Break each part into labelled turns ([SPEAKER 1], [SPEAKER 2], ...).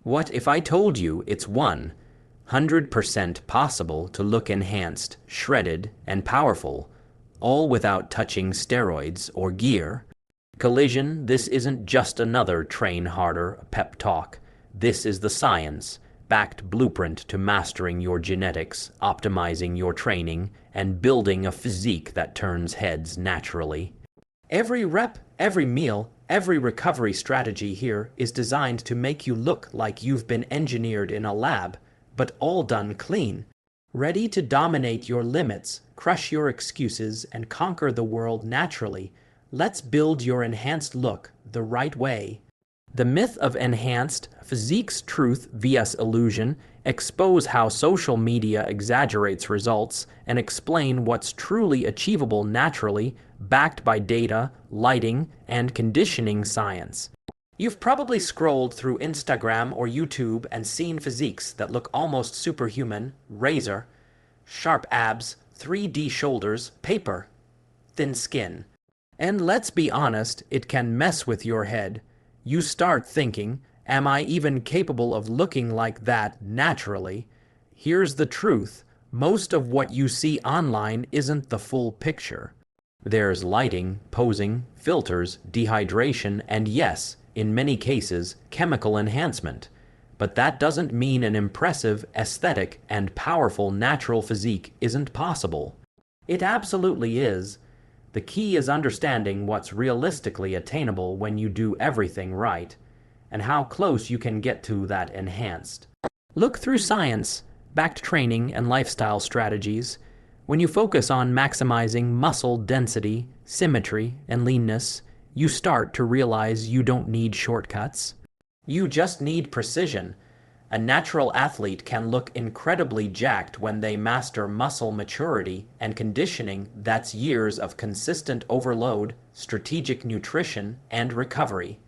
[SPEAKER 1] What if I told you it's 100% possible to look enhanced, shredded, and powerful, all without touching steroids or gear? Collision, this isn't just another train harder pep talk. This is the science-backed blueprint to mastering your genetics, optimizing your training, and building a physique that turns heads naturally. Every rep, every meal, every recovery strategy here is designed to make you look like you've been engineered in a lab, but all done clean. Ready to dominate your limits, crush your excuses, and conquer the world naturally. Let's build your enhanced look the right way. The myth of enhanced, physique's truth vs illusion, expose how social media exaggerates results and explain what's truly achievable naturally, backed by data, lighting, and conditioning science. You've probably scrolled through Instagram or YouTube and seen physiques that look almost superhuman, razor, sharp abs, 3D shoulders, paper, thin skin. And let's be honest, it can mess with your head. You start thinking, am I even capable of looking like that naturally? Here's the truth. Most of what you see online isn't the full picture. There's lighting, posing, filters, dehydration, and yes, in many cases, chemical enhancement. But that doesn't mean an impressive, aesthetic, and powerful natural physique isn't possible. It absolutely is. The key is understanding what's realistically attainable when you do everything right, and how close you can get to that enhanced. Look through science, backed training, and lifestyle strategies. When you focus on maximizing muscle density, symmetry, and leanness, you start to realize you don't need shortcuts. You just need precision. A natural athlete can look incredibly jacked when they master muscle maturity and conditioning that's years of consistent overload, strategic nutrition, and recovery.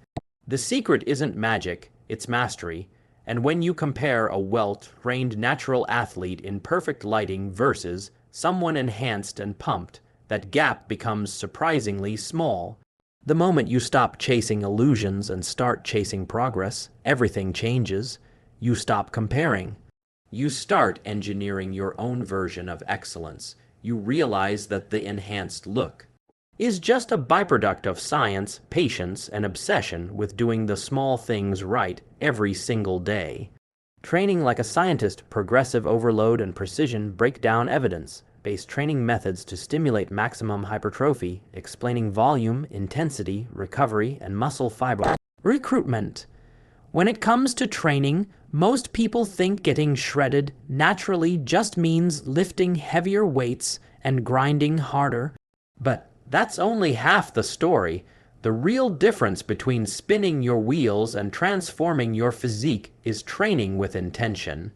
[SPEAKER 1] The secret isn't magic, it's mastery. And when you compare a well-trained natural athlete in perfect lighting versus someone enhanced and pumped, that gap becomes surprisingly small. The moment you stop chasing illusions and start chasing progress, everything changes. You stop comparing. You start engineering your own version of excellence. You realize that the enhanced look is just a byproduct of science, patience, and obsession with doing the small things right every single day. Training like a scientist, progressive overload and precision break down evidence-based training methods to stimulate maximum hypertrophy, explaining volume, intensity, recovery, and muscle fiber. Recruitment. When it comes to training, most people think getting shredded naturally just means lifting heavier weights and grinding harder. But that's only half the story. The real difference between spinning your wheels and transforming your physique is training with intention.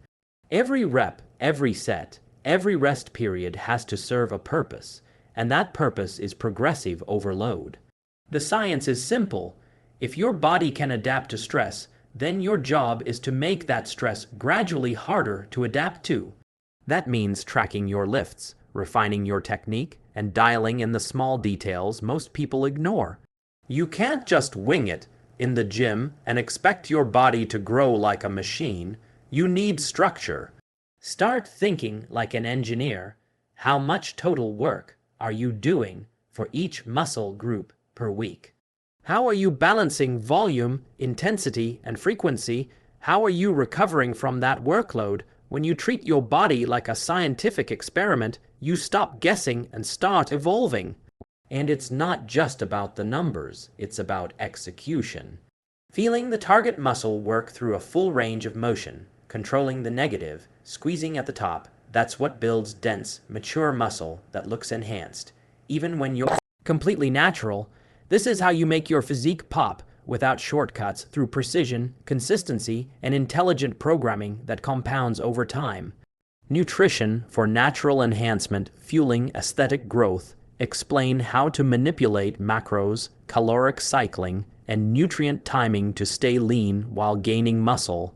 [SPEAKER 1] Every rep, every set, every rest period has to serve a purpose, and that purpose is progressive overload. The science is simple. If your body can adapt to stress, then your job is to make that stress gradually harder to adapt to. That means tracking your lifts, refining your technique, and dialing in the small details most people ignore. You can't just wing it in the gym and expect your body to grow like a machine. You need structure. Start thinking like an engineer. How much total work are you doing for each muscle group per week? How are you balancing volume, intensity, and frequency? How are you recovering from that workload? When you treat your body like a scientific experiment, you stop guessing and start evolving. And it's not just about the numbers, it's about execution. Feeling the target muscle work through a full range of motion, controlling the negative, squeezing at the top, that's what builds dense, mature muscle that looks enhanced. Even when you're completely natural, this is how you make your physique pop without shortcuts through precision, consistency, and intelligent programming that compounds over time. Nutrition for natural enhancement, fueling aesthetic growth. Explain how to manipulate macros, caloric cycling, and nutrient timing to stay lean while gaining muscle.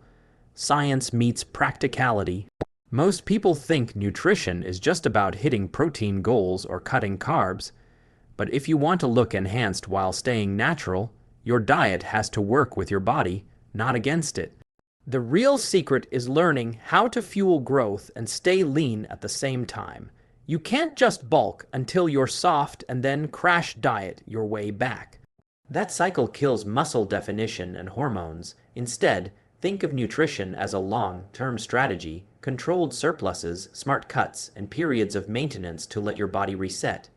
[SPEAKER 1] Science meets practicality. Most people think nutrition is just about hitting protein goals or cutting carbs. But if you want to look enhanced while staying natural, your diet has to work with your body, not against it. The real secret is learning how to fuel growth and stay lean at the same time. You can't just bulk until you're soft and then crash diet your way back. That cycle kills muscle definition and hormones. Instead, think of nutrition as a long-term strategy, controlled surpluses, smart cuts, and periods of maintenance to let your body reset.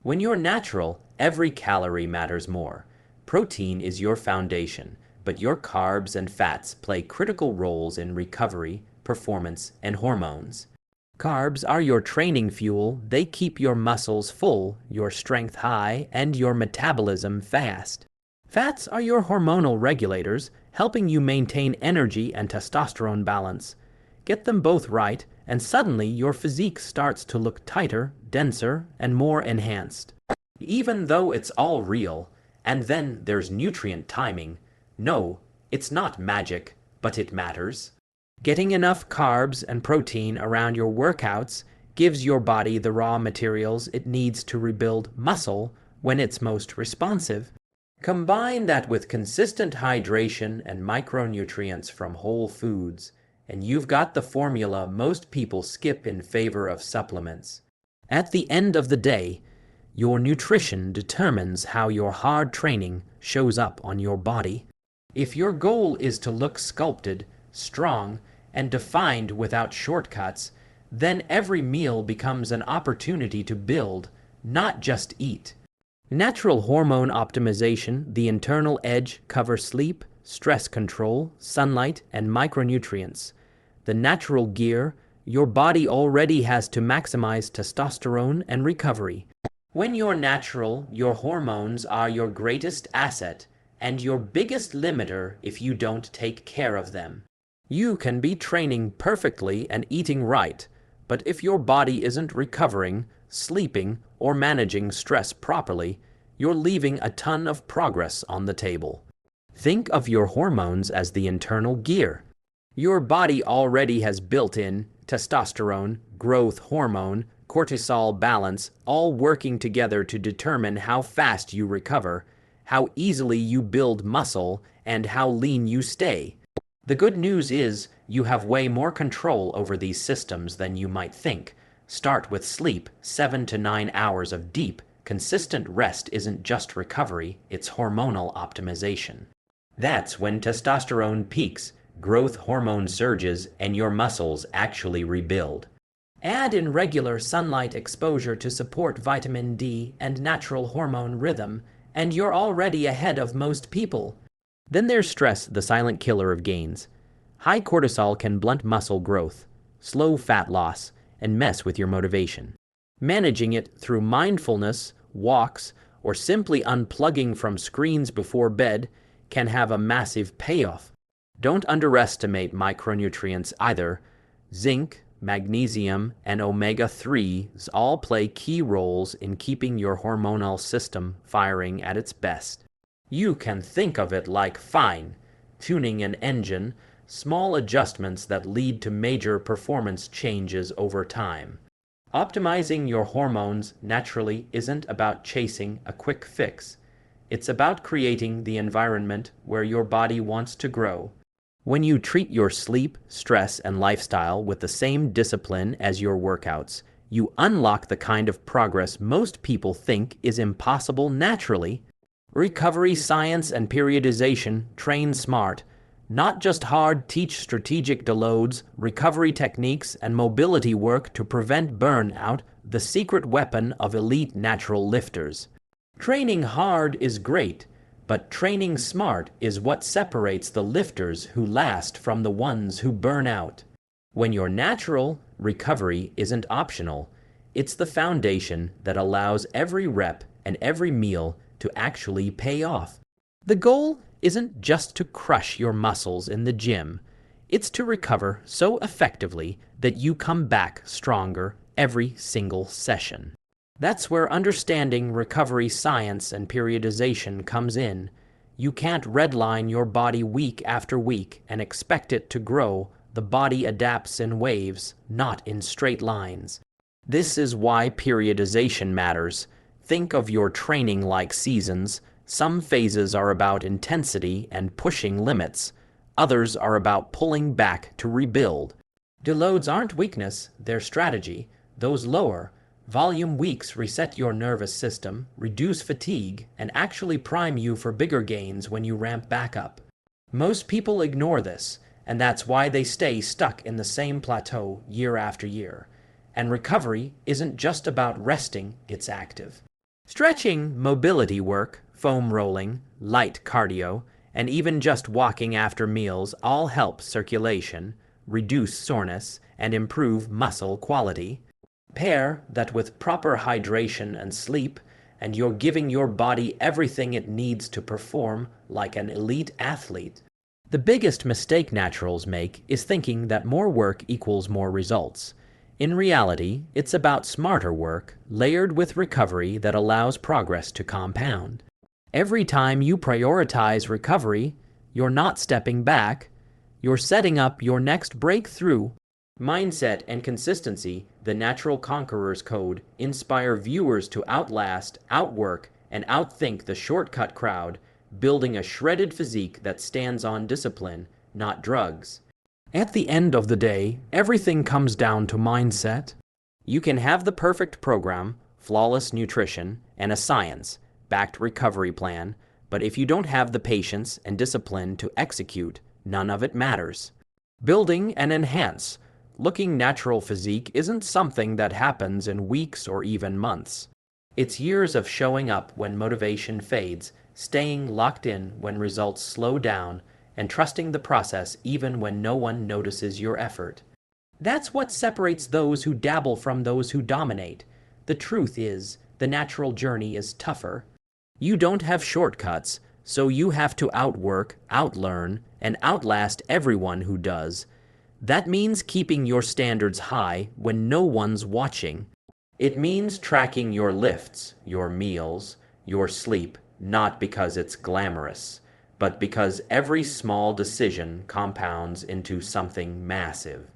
[SPEAKER 1] When you're natural, every calorie matters more. Protein is your foundation, but your carbs and fats play critical roles in recovery, performance, and hormones. Carbs are your training fuel. They keep your muscles full, your strength high, and your metabolism fast. Fats are your hormonal regulators, helping you maintain energy and testosterone balance. Get them both right, and suddenly your physique starts to look tighter, denser, and more enhanced. Even though it's all real, and then there's nutrient timing. No, it's not magic, but it matters. Getting enough carbs and protein around your workouts gives your body the raw materials it needs to rebuild muscle when it's most responsive. Combine that with consistent hydration and micronutrients from whole foods, and you've got the formula most people skip in favor of supplements. At the end of the day, your nutrition determines how your hard training shows up on your body. If your goal is to look sculpted, strong, and defined without shortcuts, then every meal becomes an opportunity to build, not just eat. Natural hormone optimization, the internal edge, covers sleep, stress control, sunlight, and micronutrients. The natural gear, your body already has to maximize testosterone and recovery. When you're natural, your hormones are your greatest asset and your biggest limiter if you don't take care of them. You can be training perfectly and eating right, but if your body isn't recovering, sleeping, or managing stress properly, you're leaving a ton of progress on the table. Think of your hormones as the internal gear. Your body already has built-in testosterone, growth hormone, cortisol balance, all working together to determine how fast you recover, how easily you build muscle, and how lean you stay. The good news is you have way more control over these systems than you might think. Start with sleep. 7 to 9 hours of deep, consistent rest isn't just recovery, it's hormonal optimization. That's when testosterone peaks, growth hormone surges, and your muscles actually rebuild. Add in regular sunlight exposure to support vitamin D and natural hormone rhythm, and you're already ahead of most people. Then there's stress, the silent killer of gains. High cortisol can blunt muscle growth, slow fat loss, and mess with your motivation. Managing it through mindfulness, walks, or simply unplugging from screens before bed can have a massive payoff. Don't underestimate micronutrients either. Zinc, magnesium, and omega-3s all play key roles in keeping your hormonal system firing at its best. You can think of it like fine-tuning an engine, small adjustments that lead to major performance changes over time. Optimizing your hormones naturally isn't about chasing a quick fix. It's about creating the environment where your body wants to grow. When you treat your sleep, stress, and lifestyle with the same discipline as your workouts, you unlock the kind of progress most people think is impossible naturally. Recovery science and periodization train smart, not just hard. Teach strategic deloads, recovery techniques, and mobility work to prevent burnout, the secret weapon of elite natural lifters. Training hard is great, but training smart is what separates the lifters who last from the ones who burn out. When you're natural, recovery isn't optional. It's the foundation that allows every rep and every meal to actually pay off. The goal isn't just to crush your muscles in the gym. It's to recover so effectively that you come back stronger every single session. That's where understanding recovery science and periodization comes in. You can't redline your body week after week and expect it to grow. The body adapts in waves, not in straight lines. This is why periodization matters. Think of your training like seasons. Some phases are about intensity and pushing limits. Others are about pulling back to rebuild. Deloads aren't weakness, they're strategy. Those lower volume weeks reset your nervous system, reduce fatigue, and actually prime you for bigger gains when you ramp back up. Most people ignore this, and that's why they stay stuck in the same plateau year after year. And recovery isn't just about resting, it's active. Stretching, mobility work, foam rolling, light cardio, and even just walking after meals all help circulation, reduce soreness, and improve muscle quality. Pair that with proper hydration and sleep, and you're giving your body everything it needs to perform like an elite athlete. The biggest mistake naturals make is thinking that more work equals more results. In reality, it's about smarter work, layered with recovery that allows progress to compound. Every time you prioritize recovery, you're not stepping back, you're setting up your next breakthrough. Mindset and consistency, the natural conqueror's code, inspire viewers to outlast, outwork, and outthink the shortcut crowd, building a shredded physique that stands on discipline, not drugs. At the end of the day, everything comes down to mindset. You can have the perfect program, flawless nutrition, and a science-backed recovery plan, but if you don't have the patience and discipline to execute, none of it matters. Building and enhance. Looking natural physique isn't something that happens in weeks or even months. It's years of showing up when motivation fades, staying locked in when results slow down, and trusting the process even when no one notices your effort. That's what separates those who dabble from those who dominate. The truth is, the natural journey is tougher. You don't have shortcuts, so you have to outwork, outlearn, and outlast everyone who does. That means keeping your standards high when no one's watching. It means tracking your lifts, your meals, your sleep, not because it's glamorous, but because every small decision compounds into something massive.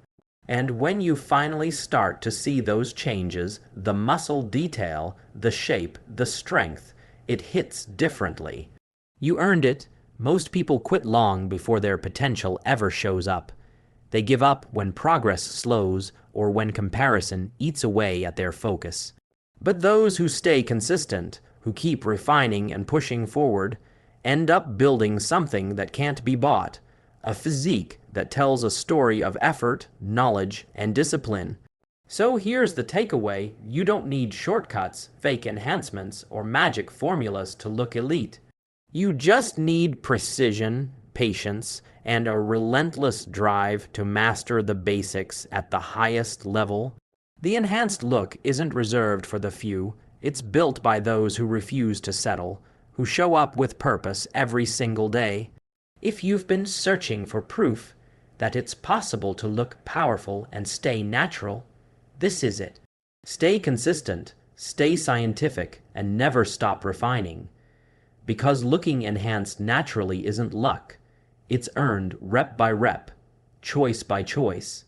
[SPEAKER 1] And when you finally start to see those changes, the muscle detail, the shape, the strength, it hits differently. You earned it. Most people quit long before their potential ever shows up. They give up when progress slows or when comparison eats away at their focus. But those who stay consistent, who keep refining and pushing forward, end up building something that can't be bought, a physique that tells a story of effort, knowledge, and discipline. So here's the takeaway: you don't need shortcuts, fake enhancements, or magic formulas to look elite. You just need precision, patience, and a relentless drive to master the basics at the highest level. The enhanced look isn't reserved for the few. It's built by those who refuse to settle, who show up with purpose every single day. If you've been searching for proof that it's possible to look powerful and stay natural, this is it. Stay consistent, stay scientific, and never stop refining. Because looking enhanced naturally isn't luck. It's earned rep by rep, choice by choice.